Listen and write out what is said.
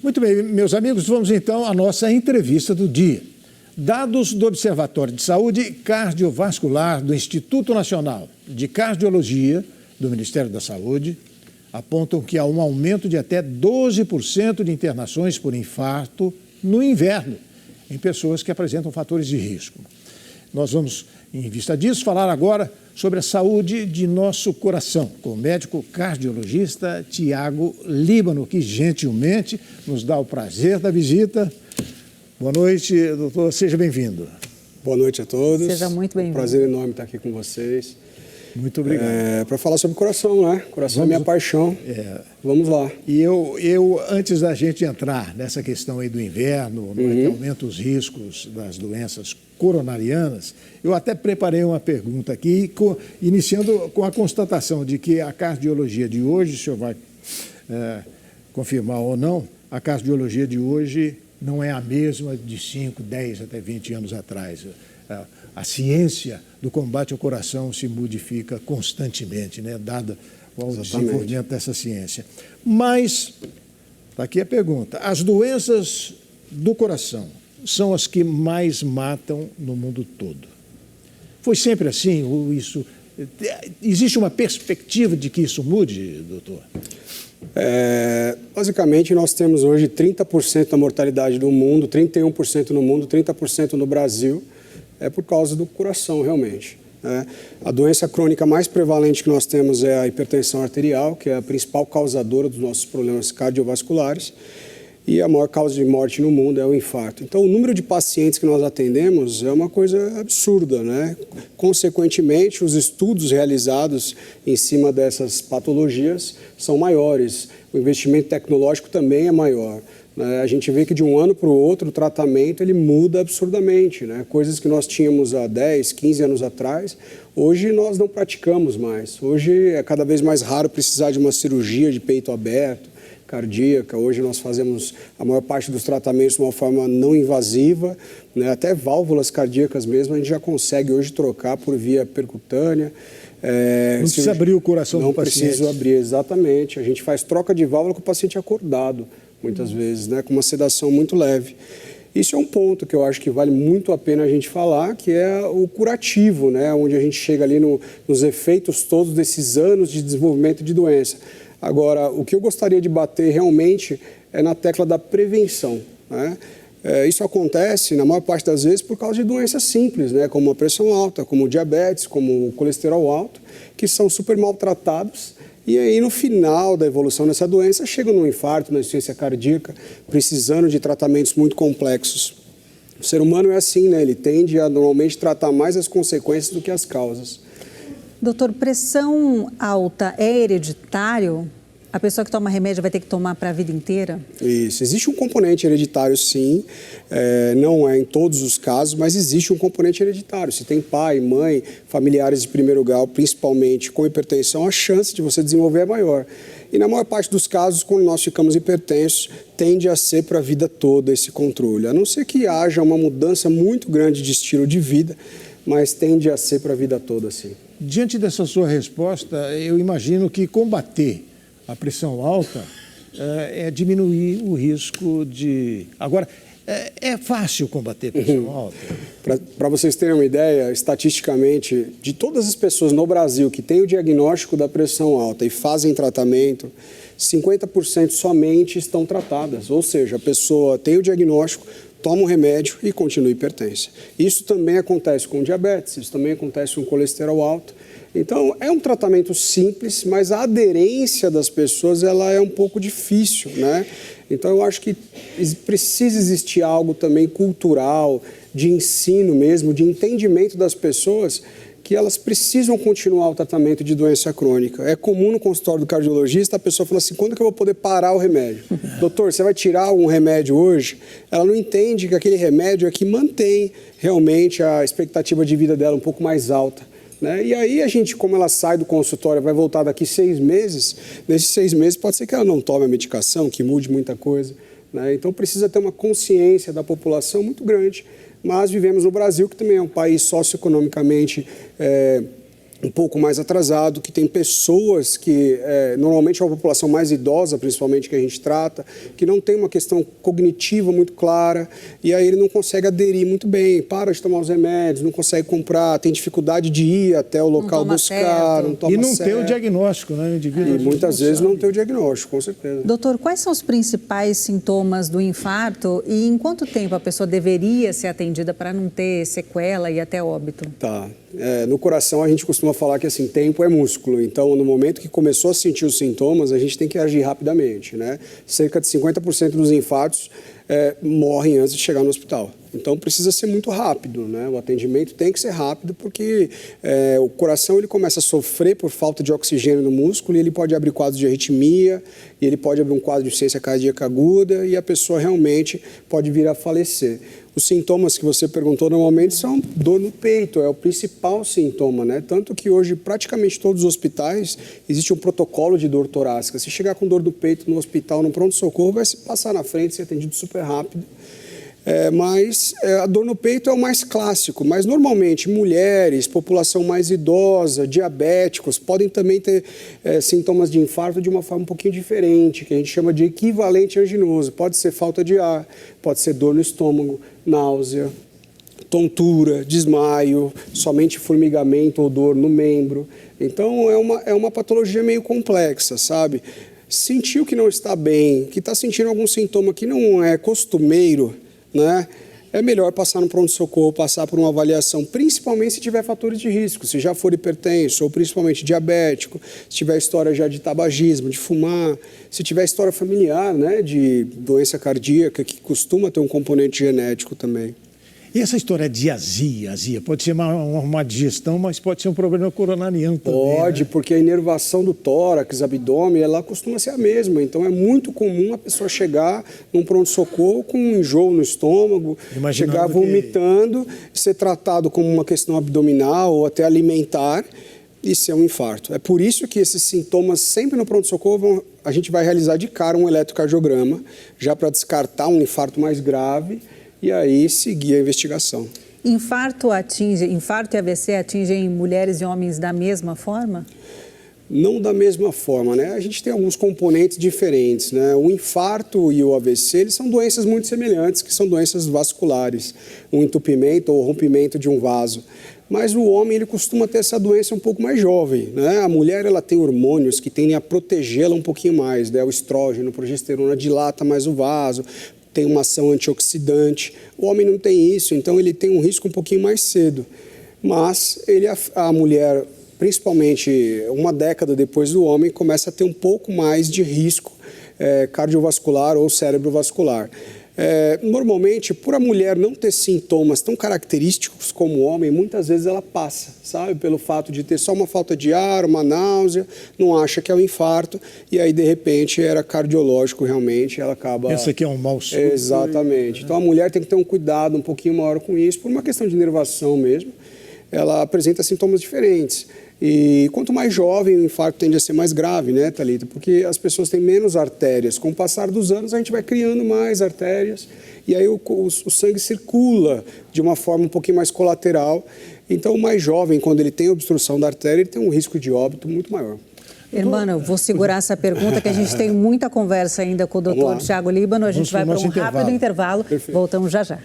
Muito bem, meus amigos, vamos então à nossa entrevista do dia. Dados do Observatório de Saúde Cardiovascular do Instituto Nacional de Cardiologia do Ministério da Saúde apontam que há um aumento de até 12% de internações por infarto no inverno em pessoas que apresentam fatores de risco. Nós vamos, em vista disso, falar agora sobre a saúde de nosso coração, com o médico cardiologista Tiago Líbano, que gentilmente nos dá o prazer da visita. Boa noite, doutor, seja bem-vindo. Boa noite a todos. Seja muito bem-vindo. Um prazer enorme estar aqui com vocês. Muito obrigado. Para falar sobre coração, né? Coração é minha paixão. Vamos lá. E eu, antes da gente entrar nessa questão aí do inverno, que aumenta os riscos das doenças coronarianas, eu até preparei uma pergunta aqui, iniciando com a constatação de que a cardiologia de hoje, o senhor vai confirmar ou não, a cardiologia de hoje não é a mesma de 5, 10 até 20 anos atrás. A ciência do combate ao coração se modifica constantemente, né, dada o desenvolvimento dessa ciência. Mas, está aqui a pergunta, as doenças do coração são as que mais matam no mundo todo. Foi sempre assim? Ou existe uma perspectiva de que isso mude, doutor? Basicamente, nós temos hoje 30% da mortalidade do mundo, 31% no mundo, 30% no Brasil, é por causa do coração, realmente. A doença crônica mais prevalente que nós temos é a hipertensão arterial, que é a principal causadora dos nossos problemas cardiovasculares, e a maior causa de morte no mundo é o infarto. Então, o número de pacientes que nós atendemos é uma coisa absurda, né? Consequentemente, os estudos realizados em cima dessas patologias são maiores. O investimento tecnológico também é maior. A gente vê que de um ano para o outro o tratamento ele muda absurdamente, né? Coisas que nós tínhamos há 10, 15 anos atrás, hoje nós não praticamos mais. Hoje é cada vez mais raro precisar de uma cirurgia de peito aberto, cardíaca. Hoje nós fazemos a maior parte dos tratamentos de uma forma não invasiva, né? Até válvulas cardíacas mesmo a gente já consegue hoje trocar por via percutânea. Não precisa abrir o coração do paciente. Não precisa abrir, exatamente. A gente faz troca de válvula com o paciente acordado, muitas vezes, né, com uma sedação muito leve. Isso é um ponto que eu acho que vale muito a pena a gente falar, que é o curativo, né, onde a gente chega ali nos efeitos todos desses anos de desenvolvimento de doença. Agora, o que eu gostaria de bater realmente é na tecla da prevenção, né? Isso acontece, na maior parte das vezes, por causa de doenças simples, né, como a pressão alta, como o diabetes, como o colesterol alto, que são super maltratados. E aí, no final da evolução dessa doença, chega no infarto, na insuficiência cardíaca, precisando de tratamentos muito complexos. O ser humano é assim, né? Ele tende a, normalmente, tratar mais as consequências do que as causas. Doutor, pressão alta é hereditário? A pessoa que toma remédio vai ter que tomar para a vida inteira? Isso. Existe um componente hereditário, sim. Não é em todos os casos, mas existe um componente hereditário. Se tem pai, mãe, familiares de primeiro grau, principalmente com hipertensão, a chance de você desenvolver é maior. E na maior parte dos casos, quando nós ficamos hipertensos, tende a ser para a vida toda esse controle. A não ser que haja uma mudança muito grande de estilo de vida, mas tende a ser para a vida toda, sim. Diante dessa sua resposta, eu imagino que combater a pressão alta é diminuir o risco de... Agora, é fácil combater a pressão alta? Para vocês terem uma ideia, estatisticamente, de todas as pessoas no Brasil que têm o diagnóstico da pressão alta e fazem tratamento, 50% somente estão tratadas. Ou seja, a pessoa tem o diagnóstico, toma um remédio e continua hipertensa. Isso também acontece com diabetes, isso também acontece com colesterol alto. Então, é um tratamento simples, mas a aderência das pessoas ela é um pouco difícil, né? Então, eu acho que precisa existir algo também cultural, de ensino mesmo, de entendimento das pessoas, que elas precisam continuar o tratamento de doença crônica. É comum no consultório do cardiologista a pessoa fala assim, quando que eu vou poder parar o remédio? Doutor, você vai tirar um remédio hoje? Ela não entende que aquele remédio é que mantém realmente a expectativa de vida dela um pouco mais alta. Né? E aí a gente, como ela sai do consultório, vai voltar daqui 6 meses, nesses 6 meses pode ser que ela não tome a medicação, que mude muita coisa. Né? Então precisa ter uma consciência da população muito grande, mas vivemos no Brasil, que também é um país socioeconomicamente um pouco mais atrasado, que tem pessoas que, normalmente é uma população mais idosa, principalmente, que a gente trata, que não tem uma questão cognitiva muito clara, e aí ele não consegue aderir muito bem, para de tomar os remédios, não consegue comprar, tem dificuldade de ir até o local buscar, não toma e não certo. tem o diagnóstico, né? O indivíduo E muitas vezes não tem o diagnóstico, com certeza. Doutor, quais são os principais sintomas do infarto e em quanto tempo a pessoa deveria ser atendida para não ter sequela e até óbito? Tá. No coração a gente costuma falar que assim, tempo é músculo, então no momento que começou a sentir os sintomas, a gente tem que agir rapidamente, né? Cerca de 50% dos infartos morrem antes de chegar no hospital. Então precisa ser muito rápido, né? O atendimento tem que ser rápido porque o coração ele começa a sofrer por falta de oxigênio no músculo e ele pode abrir quadros de arritmia, e ele pode abrir um quadro de insuficiência cardíaca aguda e a pessoa realmente pode vir a falecer. Os sintomas que você perguntou normalmente são dor no peito, é o principal sintoma, né? Tanto que hoje praticamente todos os hospitais existe um protocolo de dor torácica. Se chegar com dor do peito no hospital, no pronto-socorro, vai se passar na frente, ser atendido super rápido. Mas a dor no peito é o mais clássico, mas normalmente mulheres, população mais idosa, diabéticos, podem também ter sintomas de infarto de uma forma um pouquinho diferente, que a gente chama de equivalente anginoso. Pode ser falta de ar, pode ser dor no estômago, náusea, tontura, desmaio, somente formigamento ou dor no membro. Então é uma patologia meio complexa, sabe? Sentiu que não está bem, que está sentindo algum sintoma que não é costumeiro, né? É melhor passar no pronto-socorro, passar por uma avaliação, principalmente se tiver fatores de risco, se já for hipertenso ou principalmente diabético, se tiver história já de tabagismo, de fumar, se tiver história familiar, né, de doença cardíaca, que costuma ter um componente genético também. E essa história de azia, pode ser uma digestão, mas pode ser um problema coronariano também. Pode, né? Porque a inervação do tórax, abdômen, ela costuma ser a mesma. Então é muito comum a pessoa chegar num pronto-socorro com um enjoo no estômago, chegar vomitando, ser tratado como uma questão abdominal ou até alimentar e ser um infarto. É por isso que esses sintomas sempre no pronto-socorro a gente vai realizar de cara um eletrocardiograma, já para descartar um infarto mais grave, e aí seguir a investigação. Infarto e AVC atingem mulheres e homens da mesma forma? Não da mesma forma, né? A gente tem alguns componentes diferentes, né? O infarto e o AVC, eles são doenças muito semelhantes, que são doenças vasculares, um entupimento ou rompimento de um vaso. Mas o homem, ele costuma ter essa doença um pouco mais jovem, né? A mulher, ela tem hormônios que tendem a protegê-la um pouquinho mais, né? O estrógeno, a progesterona dilata mais o vaso, tem uma ação antioxidante. O homem não tem isso, então ele tem um risco um pouquinho mais cedo. Mas a mulher, principalmente uma década depois do homem, começa a ter um pouco mais de risco cardiovascular ou cerebrovascular. Normalmente, por a mulher não ter sintomas tão característicos como o homem, muitas vezes ela passa, sabe? Pelo fato de ter só uma falta de ar, uma náusea, não acha que é um infarto, e aí, de repente, era cardiológico realmente, ela acaba... Esse aqui é um mal súbito. Exatamente. Então, a mulher tem que ter um cuidado um pouquinho maior com isso, por uma questão de inervação mesmo. Ela apresenta sintomas diferentes. E quanto mais jovem, o infarto tende a ser mais grave, né, Thalita? Porque as pessoas têm menos artérias. Com o passar dos anos, a gente vai criando mais artérias e aí o sangue circula de uma forma um pouquinho mais colateral. Então, o mais jovem, quando ele tem obstrução da artéria, ele tem um risco de óbito muito maior. Irmã, eu vou segurar essa pergunta, que a gente tem muita conversa ainda com o doutor Thiago Líbano. A gente vai para um rápido intervalo. Perfeito. Voltamos já já.